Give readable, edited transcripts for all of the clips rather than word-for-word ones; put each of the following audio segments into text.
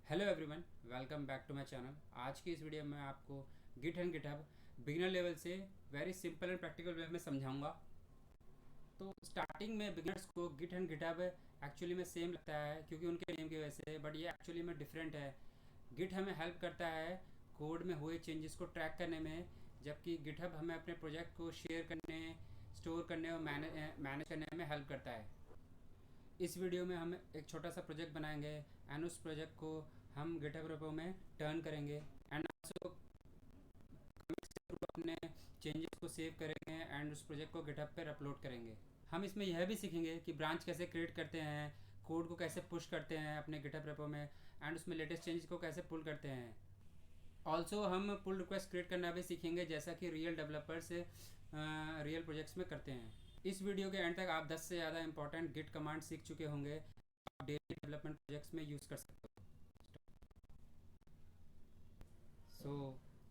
Hello everyone, welcome back to my channel. आज की इस वीडियो में आपको git and GitHub beginner level से very simple and practical way में समझाऊंगा। तो स्टार्टिंग में बिगिनर्स को गिट एंड गिटहब एक्चुअली में सेम लगता है क्योंकि उनके नेम की वजह से, बट ये एक्चुअली में डिफरेंट है। गिट हमें हेल्प करता है कोड में हुए चेंजेस को ट्रैक करने में, जबकि गिटहब हमें अपने प्रोजेक्ट को शेयर करने, स्टोर करने और मैनेज करने में हेल्प करता है। इस वीडियो में हम एक छोटा सा प्रोजेक्ट बनाएंगे एंड उस प्रोजेक्ट को हम गिटहब रेपो में टर्न करेंगे एंड ऑल्सो अपने चेंजेस को सेव करेंगे एंड उस प्रोजेक्ट को गिटहब पर अपलोड करेंगे। हम इसमें यह भी सीखेंगे कि ब्रांच कैसे क्रिएट करते हैं, कोड को कैसे पुश करते हैं अपने गिटहब रेपो में एंड उसमें लेटेस्ट चेंजेस को कैसे पुल करते हैं। ऑल्सो हम पुल रिक्वेस्ट क्रिएट करना भी सीखेंगे, जैसा कि रियल डेवलपर्स रियल प्रोजेक्ट्स में करते हैं। इस वीडियो के एंड तक आप 10 से ज़्यादा इंपॉर्टेंट गिट कमांड सीख चुके होंगे, आप डेली डेवलपमेंट प्रोजेक्ट्स में यूज़ कर सकते हो। सो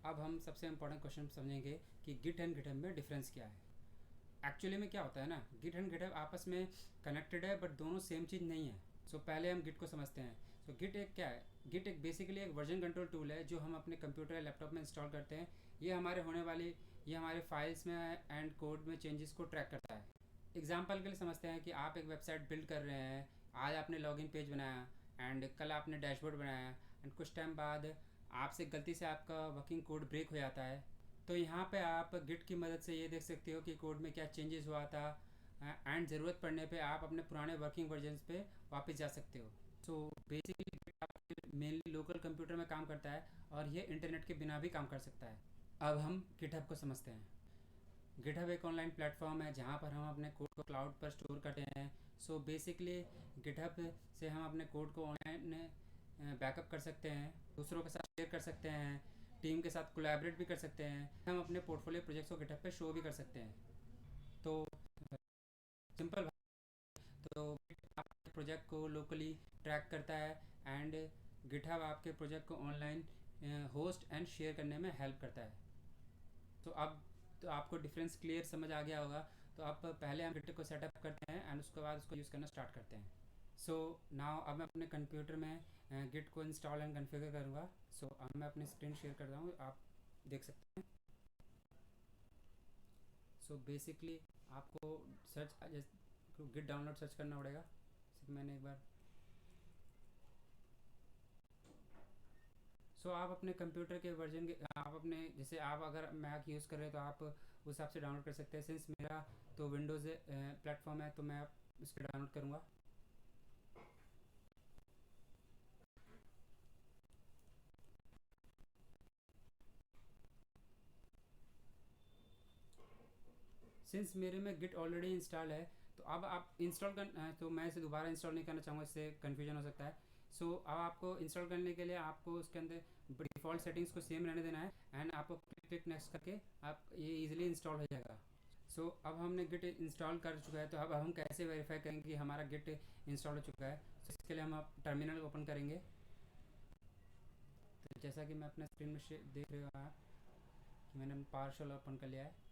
अब हम सबसे इंपॉर्टेंट क्वेश्चन समझेंगे कि गिट एंड गिटहब में डिफरेंस क्या है। एक्चुअली में क्या होता है ना, गिट एंड गिटहब आपस में कनेक्टेड है बट दोनों सेम चीज़ नहीं है। पहले हम गिट को समझते हैं। गिट एक क्या है? गिट एक बेसिकली एक वर्जन कंट्रोल टूल है जो हम अपने कंप्यूटर या लैपटॉप में इंस्टॉल करते हैं। ये हमारे फाइल्स में एंड कोड में चेंजेस को ट्रैक करता है। एग्जाम्पल के लिए समझते हैं कि आप एक वेबसाइट बिल्ड कर रहे हैं। आज आपने लॉगिन पेज बनाया एंड कल आपने डैशबोर्ड बनाया एंड कुछ टाइम बाद आपसे गलती से आपका वर्किंग कोड ब्रेक हो जाता है। तो यहाँ पे आप गिट की मदद से ये देख सकते हो कि कोड में क्या चेंजेस हुआ था एंड ज़रूरत पड़ने पे आप अपने पुराने वर्किंग वर्जन्स पे वापस जा सकते हो। बेसिकली गिट आपके मेनली लोकल कंप्यूटर में काम करता है और ये इंटरनेट के बिना भी काम कर सकता है। अब हम गिटहब को समझते हैं। गिटहब एक ऑनलाइन प्लेटफॉर्म है जहाँ पर हम अपने कोड को क्लाउड पर स्टोर करते हैं। बेसिकली गिटहब से हम अपने कोड को ऑनलाइन बैकअप कर सकते हैं, दूसरों के साथ शेयर कर सकते हैं, टीम के साथ कोलैबोरेट भी कर सकते हैं, हम अपने पोर्टफोलियो प्रोजेक्ट्स को गिटहब पे शो भी कर सकते हैं। तो सिंपल। तो गिटहब आपके प्रोजेक्ट को लोकली ट्रैक करता है एंड गिटहब आपके प्रोजेक्ट को ऑनलाइन होस्ट एंड शेयर करने में हेल्प करता है। अब तो आपको डिफरेंस क्लियर समझ आ गया होगा। तो अब पहले हम गिट को सेटअप करते हैं एंड उसके बाद उसको यूज़ करना स्टार्ट करते हैं। नाउ अब मैं अपने कंप्यूटर में गिट को इंस्टॉल एंड कन्फिगर करूँगा। अब मैं अपनी स्क्रीन शेयर कर रहा हूँ, आप देख सकते हैं। बेसिकली आपको सर्च गिट डाउनलोड सर्च करना पड़ेगा। सिर्फ मैंने एक बार आप अपने कंप्यूटर के वर्जन के आप अपने जैसे आप अगर मैक यूज़ कर रहे हैं तो आप उस हिसाब से डाउनलोड कर सकते हैं। सिंस मेरा तो विंडोज़ प्लेटफॉर्म है तो मैं इस पर डाउनलोड करूँगा। सिंस मेरे में गिट ऑलरेडी इंस्टॉल है तो अब आप इंस्टॉल कर तो मैं इसे दोबारा इंस्टॉल नहीं करना चाहूँगा, इससे कन्फ्यूजन हो सकता है। अब आपको इंस्टॉल करने के लिए आपको उसके अंदर डिफ़ॉल्ट सेटिंग्स को सेम रहने देना है एंड आपको क्लिक नेक्स्ट करके आप ये इजीली इंस्टॉल हो जाएगा। अब हमने गिट इंस्टॉल कर चुका है तो अब हम कैसे वेरीफाई करेंगे कि हमारा गिट इंस्टॉल हो चुका है। इसके लिए हम अब टर्मिनल ओपन करेंगे। तो जैसा कि मैं अपने स्क्रीन में देख रहे हो आप कि मैंने पार्शल ओपन कर लिया है।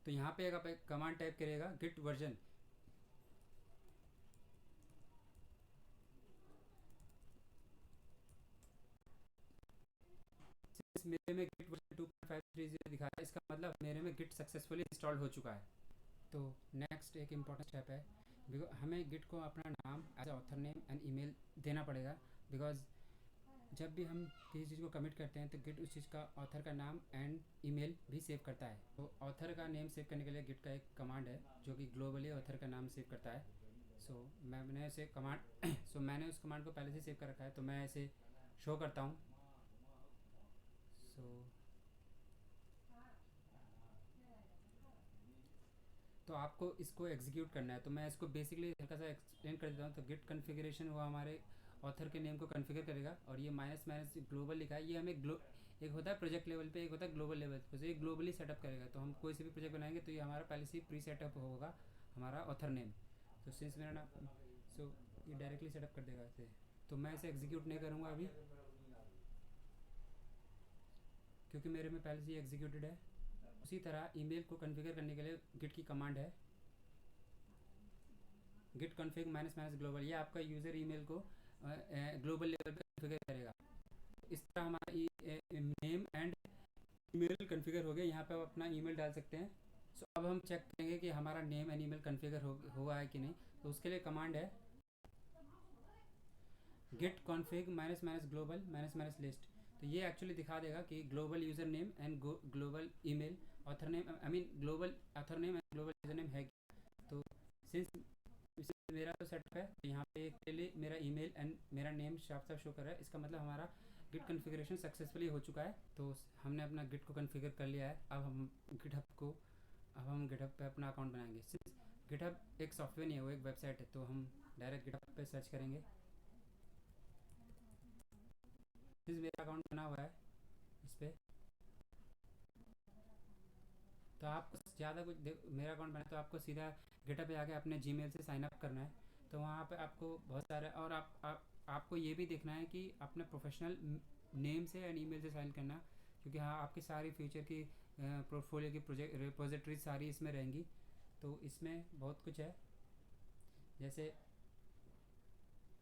तो यहाँ पे आप एक कमांड टाइप करिएगा गिट वर्जन। मेरे में गिट वर्जन 2.530 दिखा रहा है, इसका मतलब मेरे में गिट सक्सेसफुली इंस्टॉल हो चुका है। तो नेक्स्ट एक इम्पॉर्टेंट स्टेप है, हमें गिट को अपना नाम as author name and email देना पड़ेगा। बिकॉज जब भी हम किसी चीज़ को कमिट करते हैं तो गिट उस चीज़ का ऑथर का नाम एंड ईमेल भी सेव करता है। तो ऑथर का नेम सेव करने के लिए गिट का एक कमांड है जो कि ग्लोबली ऑथर का नाम सेव करता है। मैंने उसे कमांड मैंने उस कमांड को पहले से सेव कर रखा है तो मैं इसे शो करता हूँ। सो तो आपको इसको एग्जीक्यूट करना है। तो मैं इसको बेसिकली हल्का सा एक्सप्लेन कर देता हूँ। तो गिट कन्फिग्रेशन वो हमारे ऑथर के नेम को कन्फिगर करेगा और ये माइनस माइनस ग्लोबल लिखा है, ये हमें एक होता है प्रोजेक्ट लेवल पे, एक होता है ग्लोबल लेवल पे। ये ग्लोबली सेटअप करेगा। तो हम कोई से भी प्रोजेक्ट बनाएंगे तो ये हमारा पहले से ही प्री सेटअप होगा हमारा ऑथर नेम। सिंस मेरा नाम ये डायरेक्टली सेटअप कर देगा इसे। तो मैं इसे एग्जीक्यूट नहीं करूँगा अभी क्योंकि मेरे में पहले से ही एग्जीक्यूटेड है। उसी तरह ईमेल को कॉन्फ़िगर करने के लिए गिट की कमांड है git config -- global। ये आपका यूज़र ईमेल को ग्लोबल लेवल पे कॉन्फ़िगर करेगा। इस तरह हमारा नेम एंड ईमेल कॉन्फ़िगर हो गया। यहाँ पे आप अपना ईमेल डाल सकते हैं। सो अब हम चेक करेंगे कि हमारा नेम एंड ईमेल कॉन्फ़िगर हुआ है कि नहीं। तो उसके लिए कमांड है git config -- global -- list। तो ये एक्चुअली दिखा देगा कि global user name and global email author name global author name and global user name है। तो सिंस मेरा तो सेटअप है, तो यहाँ पे पहले मेरा ईमेल एंड मेरा नेम साफ साफ शो कर रहा है। इसका मतलब हमारा गिट कॉन्फ़िगरेशन सक्सेसफुली हो चुका है। तो हमने अपना गिट को कॉन्फ़िगर कर लिया है। अब हम गिटहब पे अपना अकाउंट बनाएंगे। सिंस गिटहब एक सॉफ्टवेयर नहीं है, वो एक वेबसाइट है, तो हम डायरेक्ट गिटहब पे सर्च करेंगे। सिंस मेरा अकाउंट बना हुआ है इस पर, तो आपको ज़्यादा कुछ मेरा अकाउंट बना तो आपको सीधा गिटहब पे आके अपने जीमेल से साइन अप करना है। तो वहाँ पे आपको बहुत सारे और आपको ये भी देखना है कि अपने प्रोफेशनल नेम से एंड ईमेल से साइन करना, क्योंकि हाँ आपकी सारी फ्यूचर की पोर्टफोलियो की प्रोजेक्ट रिपोजिटरी सारी इसमें रहेंगी। तो इसमें बहुत कुछ है, जैसे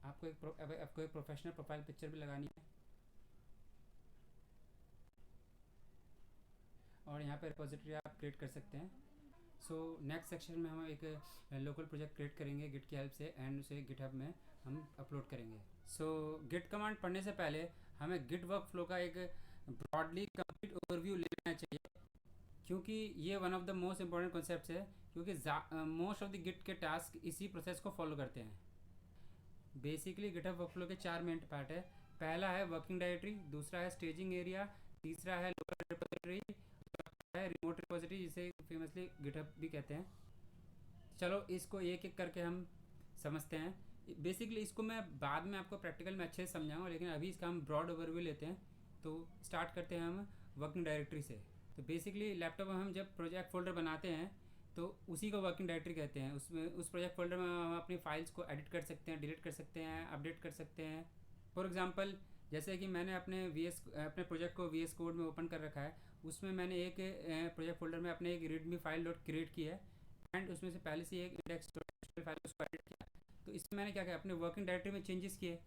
आपको एक प्रोफेशनल प्रोफाइल पिक्चर भी लगानी है, और यहाँ पे रिपोजिटरी आप क्रिएट कर सकते हैं। सो नेक्स्ट सेक्शन में हम एक लोकल प्रोजेक्ट क्रिएट करेंगे गिट की हेल्प से एंड उसे गिटहब में हम अपलोड करेंगे। सो गिट कमांड पढ़ने से पहले हमें गिट वर्क फ्लो का एक ब्रॉडली कंप्लीट ओवरव्यू लेना चाहिए, क्योंकि ये one of the most important concepts है, क्योंकि मोस्ट ऑफ द गिट के टास्क इसी प्रोसेस को फॉलो करते हैं। बेसिकली गिटहब वर्कफ्लो के 4 मेन पार्ट है। पहला है वर्किंग डायरेक्टरी, दूसरा है स्टेजिंग एरिया, तीसरा है लोकल रिपोजिटरी, है रिमोट रिपोजिटरी जिसे फेमसली गिटहब भी कहते हैं। चलो इसको एक एक करके हम समझते हैं। बेसिकली इसको मैं बाद में आपको प्रैक्टिकल में अच्छे से समझाऊंगा, लेकिन अभी इसका हम ब्रॉड ओवरव्यू लेते हैं। तो स्टार्ट करते हैं हम वर्किंग डायरेक्टरी से। तो बेसिकली लैपटॉप में हम जब प्रोजेक्ट फोल्डर बनाते हैं तो उसी को वर्किंग डायरेक्टरी कहते हैं। उसमें उस प्रोजेक्ट फोल्डर में हम अपनी फाइल्स को एडिट कर सकते हैं, डिलीट कर सकते हैं, अपडेट कर सकते हैं। फॉर एग्जांपल जैसे कि मैंने अपने प्रोजेक्ट को VS कोड में ओपन कर रखा है, उसमें मैंने एक प्रोजेक्ट फोल्डर में अपने एक रीडमी फाइल डॉट क्रिएट की है एंड उसमें से पहले से एक इंडेक्स फाइल उसको एडिट किया। तो इसमें मैंने क्या किया, अपने वर्किंग डायरेक्टरी में चेंजेस किए।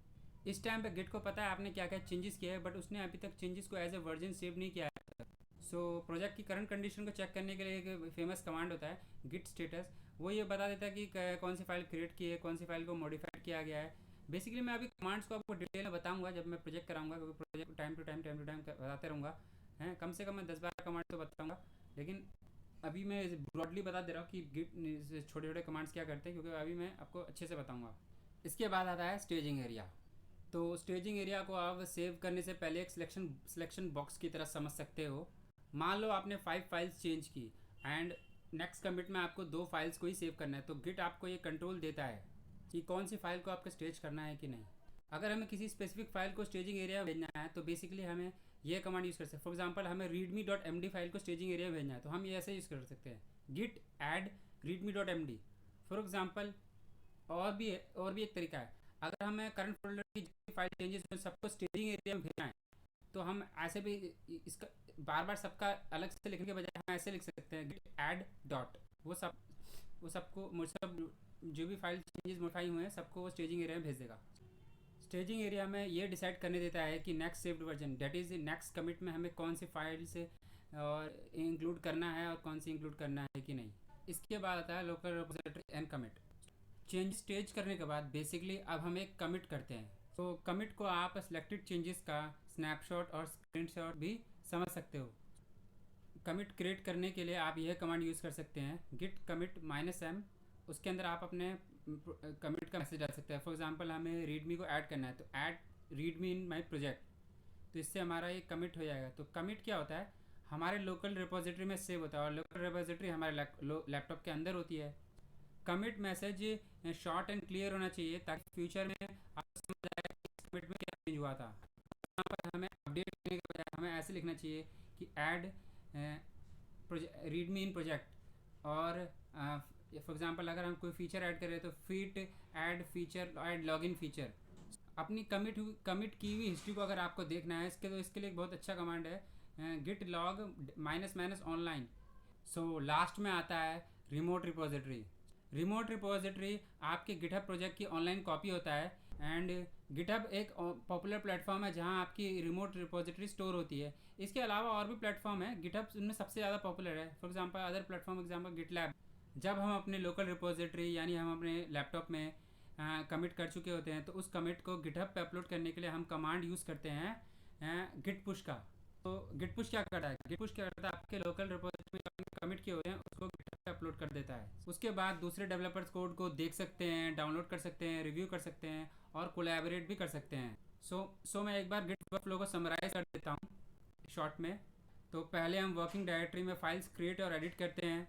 इस टाइम पे गिट को पता है आपने क्या क्या चेंजेस किए हैं, बट उसने अभी तक चेंजेस को एज ए वर्जन सेव नहीं किया है। सो प्रोजेक्ट की करंट कंडीशन को चेक करने के लिए एक फेमस कमांड होता है गिट स्टेटस। वो ये बता देता है कि कौन सी फाइल क्रिएट की है, कौन सी फाइल को मॉडिफाइड किया गया है। बेसिकली मैं अभी कमांड्स को आपको डिटेल में बताऊंगा जब मैं प्रोजेक्ट कराऊंगा, क्योंकि प्रोजेक्ट टाइम टू टाइम बताते रहूँगा हैं। कम से कम मैं 10-12 कमांड तो बताऊँगा, लेकिन अभी मैं ब्रॉडली बता दे रहा हूँ कि गिट छोटे छोटे कमांड्स क्या करते हैं, क्योंकि अभी मैं आपको अच्छे से बताऊँगा। इसके बाद आता है स्टेजिंग एरिया। तो स्टेजिंग एरिया को आप सेव करने से पहले एक सिलेक्शन बॉक्स की तरह समझ सकते हो। मान लो आपने 5 फाइल्स चेंज की एंड नेक्स्ट कमिट में आपको 2 फाइल्स को ही सेव करना है, तो गिट आपको ये कंट्रोल देता है कि कौन सी फाइल को आपको स्टेज करना है कि नहीं। अगर हमें किसी स्पेसिफिक फाइल को स्टेजिंग एरिया में भेजना है तो बेसिकली हमें यह कमांड यूज़ कर सकते हैं। फॉर एग्जांपल हमें readme.md फाइल को स्टेजिंग एरिया में भेजना है, तो हम ये ऐसे यूज़ कर सकते हैं git add readme.md for example. और भी एक तरीका है, अगर हमें करंट फोल्डर की फाइल चेंजेस में सबको स्टेजिंग एरिया में भेजना है तो हम ऐसे भी इसका बार बार सबका अलग से लिखने के बजाय हम ऐसे लिख सकते हैं git add dot। वो सबको जो भी फाइल चेंजेस मॉडिफाई हुए हैं सबको वो स्टेजिंग एरिया में भेज देगा। स्टेजिंग एरिया में ये डिसाइड करने देता है कि next saved version that is next commit में हमें कौन सी फाइल से और इंक्लूड करना है और कौन सी इंक्लूड करना है कि नहीं। इसके बाद आता है local repository and commit. Change stage करने के बाद बेसिकली अब हम एक कमिट करते हैं। तो कमिट को आप सिलेक्टेड चेंजेस का स्नैपशॉट और स्क्रीनशॉट भी समझ सकते हो। कमिट क्रिएट करने के लिए आप यह कमांड यूज़ कर सकते हैं git commit -m। उसके अंदर आप अपने कमिट का मैसेज डाल सकते हैं। फॉर एग्जांपल हमें रीडमी को ऐड करना है तो add readme in my project, तो इससे हमारा ये कमिट हो जाएगा। तो कमिट क्या होता है, हमारे लोकल रिपोजिटरी में सेव होता है और लोकल रिपोजिटरी हमारे लैपटॉप के अंदर होती है। Commit message short and clear होना चाहिए ताकि फ्यूचर में आपको समझ आए कि इस कमिट में क्या चेंज हुआ था। यहाँ पर हमें अपडेट करने के बजाय हमें ऐसे लिखना चाहिए कि ऐड रीडमी इन प्रोजेक्ट। और फॉर एग्जांपल अगर हम कोई फीचर ऐड कर रहे हैं तो fit add feature add login feature. अपनी कमिट की हुई हिस्ट्री को अगर आपको देखना है इसके लिए एक बहुत अच्छा कमांड है Git log minus minus online. So last में आता है रिमोट रिपोजिटरी। रिमोट रिपोजिटरी आपके गिटहब प्रोजेक्ट की ऑनलाइन कॉपी होता है। एंड गिटहब एक पॉपुलर प्लेटफॉर्म है जहां आपकी रिमोट रिपोजिटरी स्टोर होती है। इसके अलावा और भी प्लेटफॉर्म है, गिटहब उनमें सबसे ज़्यादा पॉपुलर है। For example other platform example GitLab. जब हम अपने लोकल रिपोजिटरी यानी हम अपने लैपटॉप में कमिट कर चुके होते हैं तो उस कमिट को गिटहब पे अपलोड करने के लिए हम कमांड यूज़ करते हैं गिट पुश का। तो गिट पुश क्या करता है, गिट पुश क्या करता है, आपके लोकल रिपोजिटरी में कमिट किए होते हैं उसको गिटहब पे अपलोड कर देता है। उसके बाद दूसरे डेवलपर्स कोड को देख सकते हैं, डाउनलोड कर सकते हैं, रिव्यू कर सकते हैं और कोलैबोरेट भी कर सकते हैं। सो मैं एक बार गिट वर्कफ्लो को समराइज कर देता हूँ शॉर्ट में। तो पहले हम वर्किंग डायरेक्टरी में फाइल्स क्रिएट और एडिट करते हैं।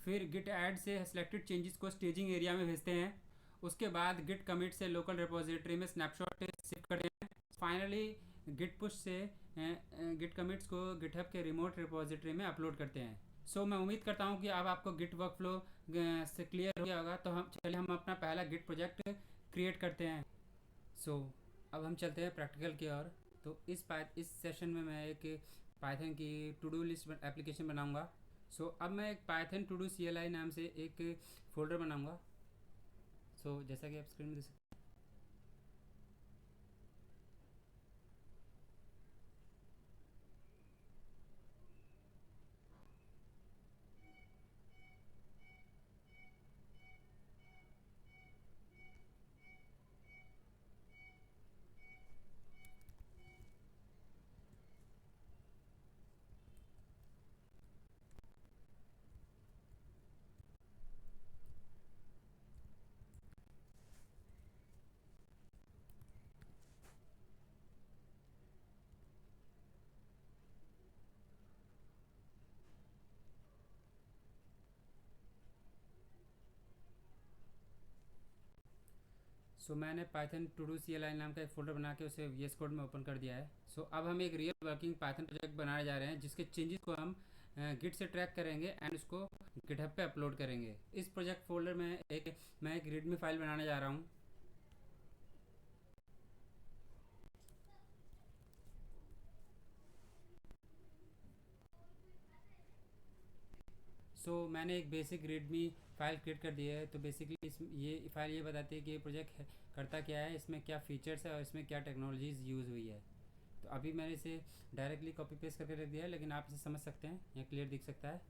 फिर गिट ऐड से सिलेक्टेड चेंजेस को स्टेजिंग एरिया में भेजते हैं। उसके बाद गिट कमिट से लोकल रिपोजिटरी में स्नैपशॉट सेव करते हैं। फाइनली गिट पुश से गिट कमिट्स को गिटहब के रिमोट रिपोजिटरी में अपलोड करते हैं। सो मैं उम्मीद करता हूँ कि अब आपको गिट वर्कफ्लो से क्लियर हो गया होगा। तो हम अपना पहला गिट प्रोजेक्ट क्रिएट करते हैं। सो अब हम चलते हैं प्रैक्टिकल की ओर। तो इस सेशन में मैं एक पाइथन की टू डू लिस्ट एप्लीकेशन बनाऊंगा। अब मैं एक पाइथन टू डू CLI नाम से एक फोल्डर बनाऊंगा। जैसा कि आप स्क्रीन में देख सकते मैंने पाइथन टू डू CLI नाम का एक फोल्डर बना के उसे VS कोड में ओपन कर दिया है। अब हम एक रियल वर्किंग पाइथन प्रोजेक्ट बनाने जा रहे हैं जिसके चेंजेस को हम गिट से ट्रैक करेंगे एंड उसको गिटहब पे अपलोड करेंगे। इस प्रोजेक्ट फोल्डर में मैं एक रीडमी फाइल बनाने जा रहा हूँ। मैंने एक बेसिक रीडमी फाइल क्रिएट कर दी है। तो बेसिकली ये फाइल ये बताती है कि ये प्रोजेक्ट करता क्या है, इसमें क्या फीचर्स है और इसमें क्या टेक्नोलॉजीज़ यूज़ हुई है। तो अभी मैंने इसे डायरेक्टली कॉपी पेस्ट करके रख दिया है, लेकिन आप इसे समझ सकते हैं, यहाँ क्लियर दिख सकता है।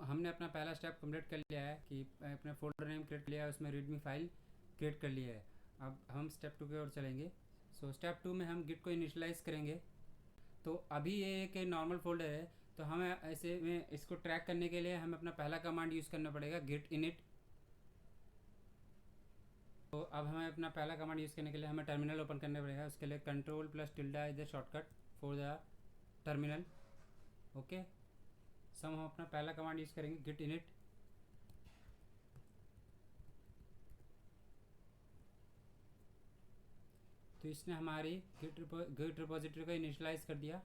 हमने अपना पहला स्टेप कंप्लीट कर लिया है कि अपने फोल्डर नेम क्रिएट कर लिया है, उसमें रीडमी फाइल क्रिएट कर ली है। अब हम स्टेप 2 की ओर चलेंगे। स्टेप 2 में हम गिट को इनिशलाइज करेंगे। तो अभी ये एक नॉर्मल फोल्डर है। तो हमें ऐसे में इसको ट्रैक करने के लिए हमें अपना पहला कमांड यूज़ करना पड़ेगा, गिट इनिट। तो अब हमें अपना पहला कमांड यूज़ करने के लिए हमें टर्मिनल ओपन करना पड़ेगा। उसके लिए control plus tilde is the shortcut for the terminal. Okay, हम अपना पहला कमांड यूज़ करेंगे, गिट इनिट। तो इसने हमारी गिट रिपोजिटरी को इनिशियलाइज कर दिया।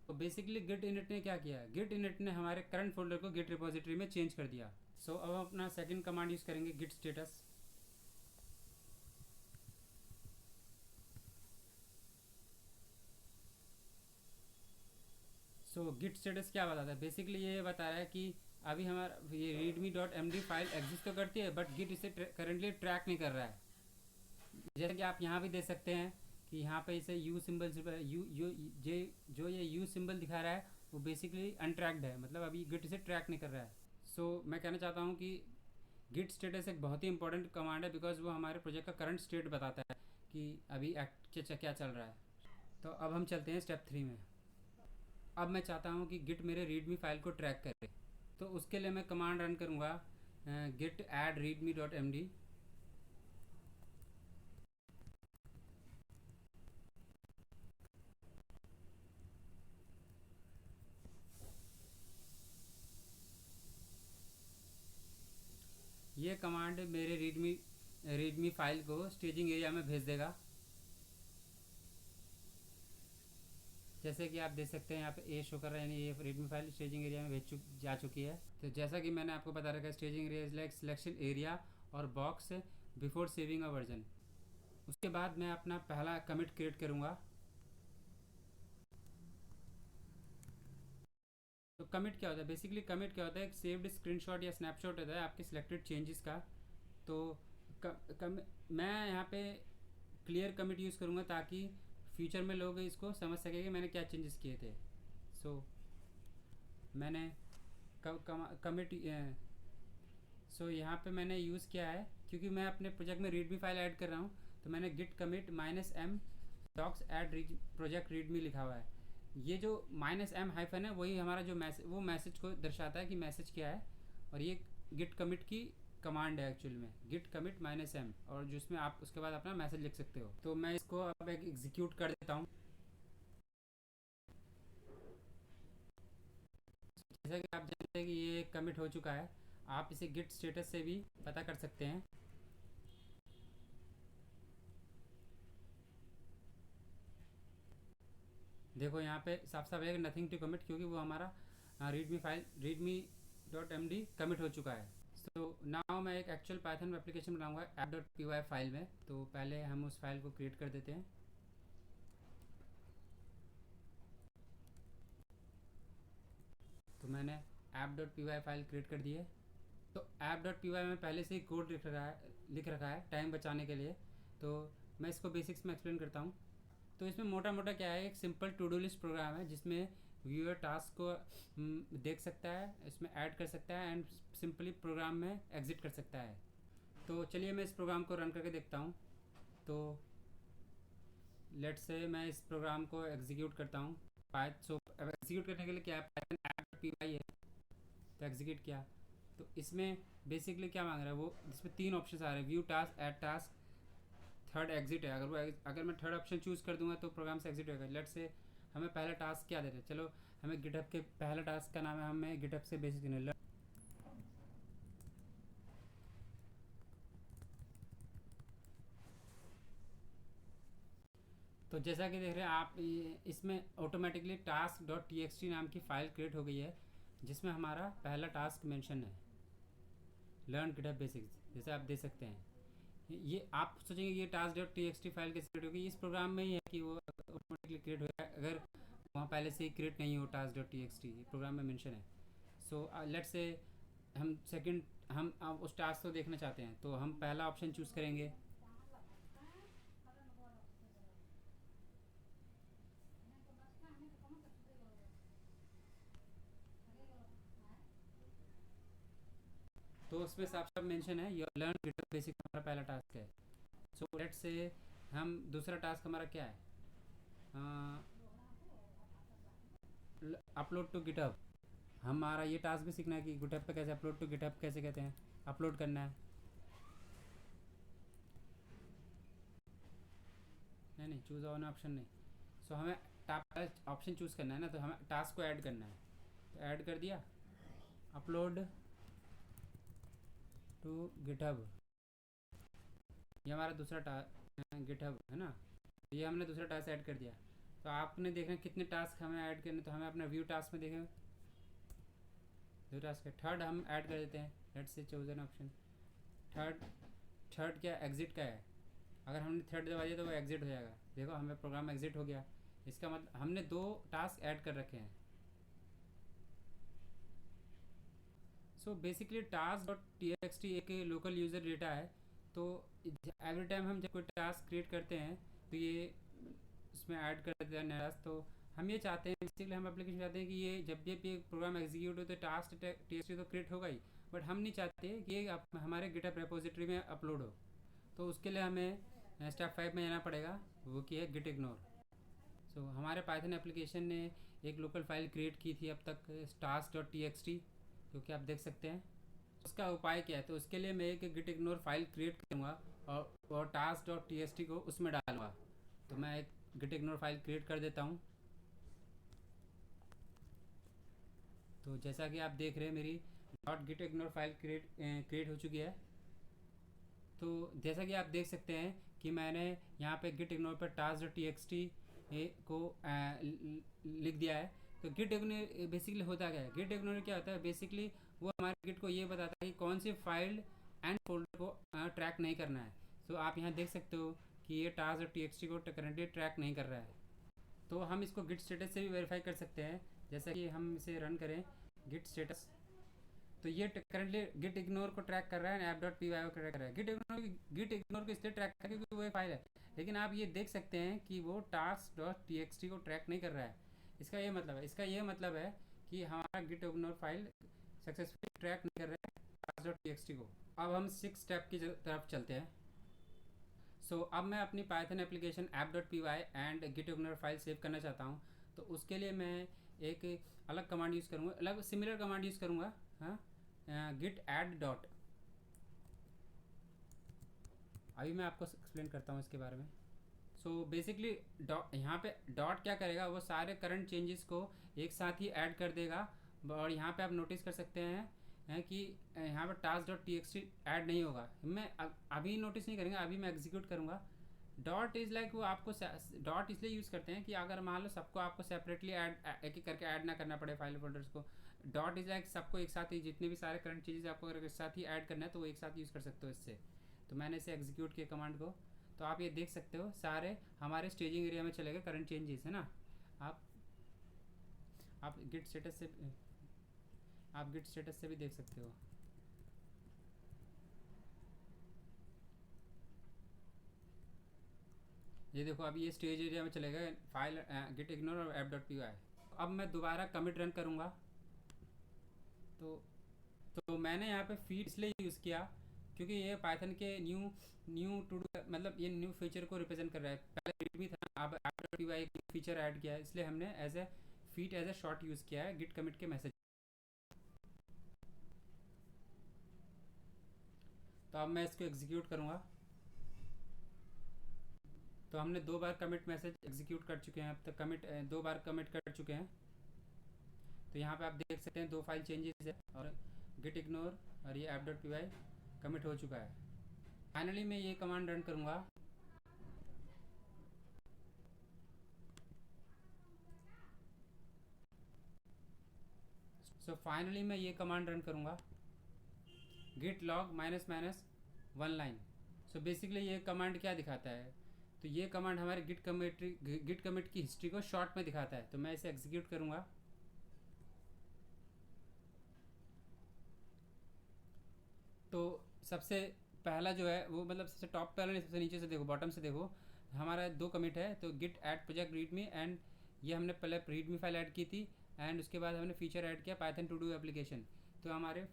तो बेसिकली गिट इनिट ने क्या किया, गिट इनिट ने हमारे करंट फोल्डर को गिट रिपोजिटरी में चेंज कर दिया। अब हम अपना सेकंड कमांड यूज़ करेंगे, गिट स्टेटस। गिट स्टेटस क्या बताता है, बेसिकली ये बता रहा है कि अभी हमारा ये readme.md फाइल एग्जिस्ट तो करती है बट गिट इसे करेंटली ट्रैक नहीं कर रहा है। जैसे कि आप यहाँ भी देख सकते हैं कि यहाँ पे इसे यू सिंबल जो ये यू सिंबल दिखा रहा है वो बेसिकली अनट्रैक्ड है, मतलब अभी गिट इसे ट्रैक नहीं कर रहा है। मैं कहना चाहता हूँ कि गिट स्टेटस एक बहुत ही इंपॉर्टेंट कमांड है बिकॉज वो हमारे प्रोजेक्ट का करंट स्टेट बताता है कि अभी क्या चल रहा है। तो अब हम चलते हैं स्टेप 3 में। अब मैं चाहता हूँ कि गिट मेरे रीडमी फाइल को ट्रैक करे। तो उसके लिए मैं कमांड रन करूँगा, गिट ऐड readme.md। ये कमांड मेरे रीडमी फाइल को स्टेजिंग एरिया में भेज देगा। जैसे कि आप देख सकते हैं यहाँ पे ए शो कर रहा है, यानी ये रीडमी फाइल स्टेजिंग एरिया में जा चुकी है। तो जैसा कि मैंने आपको बता रखा है, staging area is like selection area और बॉक्स बिफोर सेविंग अ वर्जन। उसके बाद मैं अपना पहला कमिट क्रिएट करूँगा। कमिट क्या होता है, बेसिकली कमिट क्या होता है, एक सेव्ड स्क्रीनशॉट या स्नैपशॉट होता है आपके सिलेक्टेड चेंजेस का। तो मैं यहाँ पे क्लियर कमिट यूज़ करूँगा ताकि फ्यूचर में लोग इसको समझ सके कि मैंने क्या चेंजेस किए थे। सो मैंने कमिट सो यहाँ पे मैंने यूज़ किया है, क्योंकि मैं अपने प्रोजेक्ट में रीडमी फाइल ऐड कर रहा हूँ, तो मैंने Git commit -m docs add project readme लिखा हुआ है। ये जो -m- है वही हमारा जो वो मैसेज को दर्शाता है कि मैसेज क्या है, और ये गिट कमिट की कमांड है एक्चुअल में, गिट कमिट -m, और जिसमें आप उसके बाद अपना मैसेज लिख सकते हो। तो मैं इसको अब एग्जीक्यूट कर देता हूँ। जैसा कि आप जानते हैं कि ये कमिट हो चुका है, आप इसे गिट स्टेटस से भी पता कर सकते हैं। देखो यहाँ पे साफ साफ है नथिंग टू कमिट, क्योंकि वो हमारा रीडमी फाइल readme.md कमिट हो चुका है। सो नाउ मैं एक एक्चुअल पाइथन एप्लीकेशन बनाऊंगा app.py फाइल में। तो पहले हम उस फाइल को क्रिएट कर देते हैं। तो मैंने app.py फाइल क्रिएट कर दी है। तो app.py में पहले से ही कोड लिख रखा है टाइम बचाने के लिए। तो मैं इसको बेसिक्स में एक्सप्लेन करता हूँ। तो इसमें मोटा मोटा क्या है, एक simple to do list program है जिसमें व्यूअर टास्क को देख सकता है, इसमें ऐड कर सकता है एंड सिंपली प्रोग्राम में एग्जिट कर सकता है। तो चलिए मैं इस प्रोग्राम को रन करके देखता हूँ। तो लेट से मैं इस प्रोग्राम को एग्जीक्यूट करता हूँ। सो एग्जीक्यूट करने के लिए क्या है, पाइथन app.py है, तो एग्जीक्यूट किया। तो इसमें बेसिकली क्या मांग रहा है वो, इसमें 3 ऑप्शन आ रहे हैं, view task, add task, third exit है। अगर मैं थर्ड ऑप्शन चूज़ कर दूंगा तो प्रोग्राम से एग्जिट होगा। लेट से हमें पहला टास्क क्या देते हैं, चलो हमें गिटहब के पहला टास्क का नाम है, हमें गिटहब से बेसिक नहीं। तो जैसा कि देख रहे हैं आप, इसमें ऑटोमेटिकली task.txt नाम की फ़ाइल क्रिएट हो गई है, जिसमें हमारा पहला टास्क मेंशन है, लर्न गिटहब बेसिक्स, जैसे आप देख सकते हैं। ये आप सोचेंगे ये task.txt फाइल कैसे क्रिएट होगी, इस प्रोग्राम में ही है कि वो ऑटोमेटिकली क्रिएट हो जाए, अगर वहाँ पहले से ही क्रिएट नहीं हो task.txt, प्रोग्राम में मेंशन है। सो लेट्स से हम हम उस टास्क को देखना चाहते हैं, तो हम पहला ऑप्शन चूज़ करेंगे। तो उसमें साफ साफ मेंशन है योर लर्न गिटहब बेसिक, हमारा पहला टास्क है। सो लेट्स से हम दूसरा टास्क हमारा क्या है, अपलोड टू गिटहब। हमारा ये टास्क भी सीखना है कि गिटहब पे कैसे अपलोड टू गिटहब कैसे कहते हैं, अपलोड करना है। नहीं चूज़ ऑन ऑप्शन नहीं। सो हमें ऑप्शन चूज़ करना है ना, तो हमें टास्क को ऐड करना है। तो ऐड कर दिया, अपलोड टू गिटहब, ये हमारा दूसरा गिटहब है ना, तो ये हमने दूसरा टास्क ऐड कर दिया। तो आपने देखना कितने टास्क हमें ऐड करने, तो हमें अपना व्यू टास्क में देखें 2 टास्क है, थर्ड हम ऐड कर देते हैं। Let's say chosen option third. Third क्या एग्जिट का है, अगर हमने थर्ड दबा दिया तो वो एग्जिट हो जाएगा। देखो हमें प्रोग्राम एग्जिट हो गया, इसका मतलब हमने 2 टास्क ऐड कर रखे हैं। सो बेसिकली task.txt एक लोकल यूज़र डेटा है। तो एवरी टाइम हम जब कोई टास्क क्रिएट करते हैं तो ये उसमें ऐड कर देता है नया टास्क। तो हम ये चाहते हैं, बेसिकली हम एप्लीकेशन चाहते हैं कि ये जब भी प्रोग्राम एग्जीक्यूट हो तो task.txt तो क्रिएट होगा ही, बट हम नहीं चाहते कि ये हमारे गिटहब रेपोजिटरी में अपलोड हो। तो उसके लिए हमें स्टेप 5 में जाना पड़ेगा, वो की है गिट इग्नोर। सो हमारे पाइथन एप्लीकेशन ने एक लोकल फाइल क्रिएट की थी अब तक, task.txt, जो कि आप देख सकते हैं। उसका उपाय क्या है, तो उसके लिए मैं एक गिट इग्नोर फाइल क्रिएट करूँगा और task.txt को उसमें डालूँगा। तो मैं एक गिट इग्नोर फाइल क्रिएट कर देता हूँ। तो जैसा कि आप देख रहे हैं मेरी .git ignore फाइल क्रिएट हो चुकी है। तो जैसा कि आप देख सकते हैं कि मैंने यहाँ पे गिट इग्नोर पर task.txt को लिख दिया है। तो गिट इग्नोर बेसिकली होता क्या है, गिट इग्नोर क्या होता है, बेसिकली वो हमारे गिट को ये बताता है कि कौन सी फाइल एंड फोल्डर को ट्रैक नहीं करना है। तो आप यहाँ देख सकते हो कि ये task.txt को करेंटली ट्रैक नहीं कर रहा है। तो हम इसको गिट स्टेटस से भी वेरीफाई कर सकते हैं। जैसा कि हम इसे रन करें गिट स्टेटस, तो ये करंटली गिट इग्नोर को ट्रैक कर रहा है, ऐप डॉट पी वाई को ट्रैक कर रहा है। गिट इग्नोर को इसलिए ट्रैक कर क्योंकि वो एक फाइल है, लेकिन आप ये देख सकते हैं कि वो task dot T X T को ट्रैक नहीं कर रहा है। इसका ये मतलब है कि हमारा Git ignore file successfully track नहीं कर रहा है task dot T X T को। अब हम 6 स्टेप की तरफ चलते हैं। अब मैं अपनी Python application app dot P Y and Git ignore file save करना चाहता हूँ। तो उसके लिए मैं एक अलग कमांड यूज़ करूँगा, अलग सिमिलर कमांड यूज़ करूँगा। हाँ, गिट ऐड डॉट। अभी मैं आपको एक्सप्लेन करता हूँ इसके बारे में। बेसिकली यहाँ पे डॉट क्या करेगा, वो सारे करंट चेंजेस को एक साथ ही ऐड कर देगा। और यहाँ पे आप नोटिस कर सकते हैं कि यहाँ पर task dot T X T add नहीं होगा। मैं अभी नोटिस नहीं करेंगे, अभी मैं एग्जीक्यूट करूँगा। डॉट इज़ लाइक वो आपको डॉट इसलिए यूज़ करते हैं कि अगर मान लो सबको आपको सेपरेटली ऐड एक एक करके ऐड ना करना पड़े फाइल फोल्डर्स को। डॉट इज़ लाइक सबको एक साथ ही, जितने भी सारे करंट चीज़ें आपको अगर एक साथ ही ऐड करना है तो वो एक साथ यूज़ कर सकते हो इससे। तो मैंने इसे एग्जीक्यूट किया कमांड को, तो आप ये देख सकते हो सारे हमारे स्टेजिंग एरिया में चले गए करंट चेंजेस, है ना। आप गिट स्टेटस से भी देख सकते हो। ये देखो अभी ये स्टेज एरिया में चले गए फाइल गिट इग्नोर और ऐप डॉट पी वाई। अब मैं दोबारा कमिट रन करूँगा। तो मैंने यहाँ पे फीड इसलिए यूज़ किया क्योंकि ये पाइथन के न्यू टू डू, मतलब ये न्यू फीचर को रिप्रेजेंट कर रहा है। पहले रीडमी था, अब ऐप डॉट पी वाई एक फीचर ऐड किया है, इसलिए हमने as a feed as a short use किया है गिट कमिट के मैसेज। तो अब मैं इसको एग्जीक्यूट करूँगा। तो हमने 2 बार कमिट मैसेज एग्जीक्यूट कर चुके हैं, अब तक 2 बार कमिट कर चुके हैं। तो यहाँ पे आप देख सकते हैं 2 फाइल चेंजेस है और गिट इग्नोर और ये app dot P Y commit हो चुका है। फाइनली मैं ये कमांड रन करूँगा। फाइनली मैं ये कमांड रन करूँगा, Git log minus minus 1 line. Basically ये कमांड क्या दिखाता है, तो ये कमांड हमारे गिट कमिट की हिस्ट्री को शॉर्ट में दिखाता है। तो मैं इसे एग्जीक्यूट करूँगा। तो सबसे पहला जो है वो, मतलब सबसे टॉप पहले सबसे नीचे से देखो, बॉटम से देखो, हमारा 2 कमिट है। तो Git add project readme, and ये हमने पहले रीडमी फाइल ऐड की थी, एंड उसके बाद हमने फीचर ऐड किया पाइथन टू डू एप्लीकेशन। तो हमारे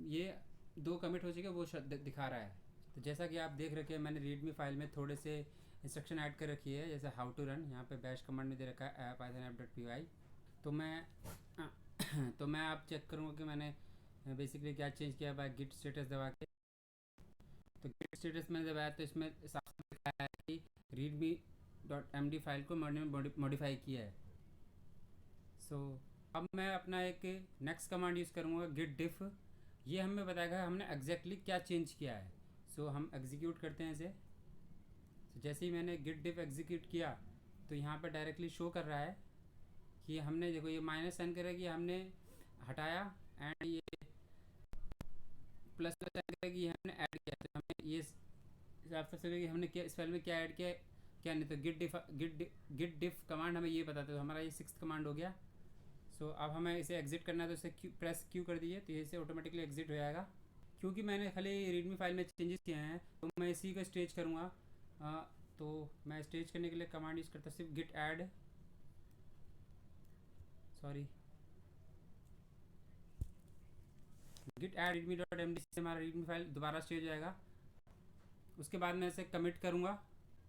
ये 2 कमिट हो चुके, वो दिखा रहा है। तो जैसा कि आप देख रखे हैं, मैंने रीडमी फाइल में थोड़े से इंस्ट्रक्शन ऐड कर रखी है, जैसे हाउ टू रन, यहाँ पे बैश कमांड में दे रखा है Python app dot P Y. तो मैं आप चेक करूँगा कि मैंने बेसिकली क्या चेंज किया बाय गिट स्टेटस दबा के। तो गिट स्टेटस मैंने दबाया तो इसमें साफ दिखाया है कि readme dot M D file को मैंने मॉडिफाई किया है। अब मैं अपना एक नेक्स्ट कमांड यूज़ करूँगा, गिट डिफ। ये हमें बताएगा हमने एग्जैक्टली क्या चेंज किया है। हम एग्जीक्यूट करते हैं इसे। जैसे ही मैंने गिट डिफ एग्जीक्यूट किया तो यहाँ पर डायरेक्टली शो कर रहा है कि हमने, देखो ये माइनस साइन कर रहा है कि हमने हटाया, एंड ये प्लस साइन कर रहा है कि हमने ऐड किया। तो हमें ये हिसाब से कि हमने क्या इस फाइल में क्या ऐड किया क्या नहीं। तो गिट डिफ कमांड हमें ये बताता है। तो हमारा ये 6th कमांड हो गया। अब हमें इसे एग्जिट करना है, तो इसे प्रेस क्यू कर दीजिए, तो इसे ऑटोमेटिकली एग्जिट हो जाएगा। क्योंकि मैंने खाली रीडमी फाइल में चेंजेस किए हैं, तो मैं इसी को स्टेज करूँगा। तो मैं स्टेज करने के लिए कमांड यूज़ करता सिर्फ Git add, Git add readme dot M D से हमारा रीडमी फाइल दोबारा स्टेज हो जाएगा। उसके बाद मैं इसे कमिट करूँगा।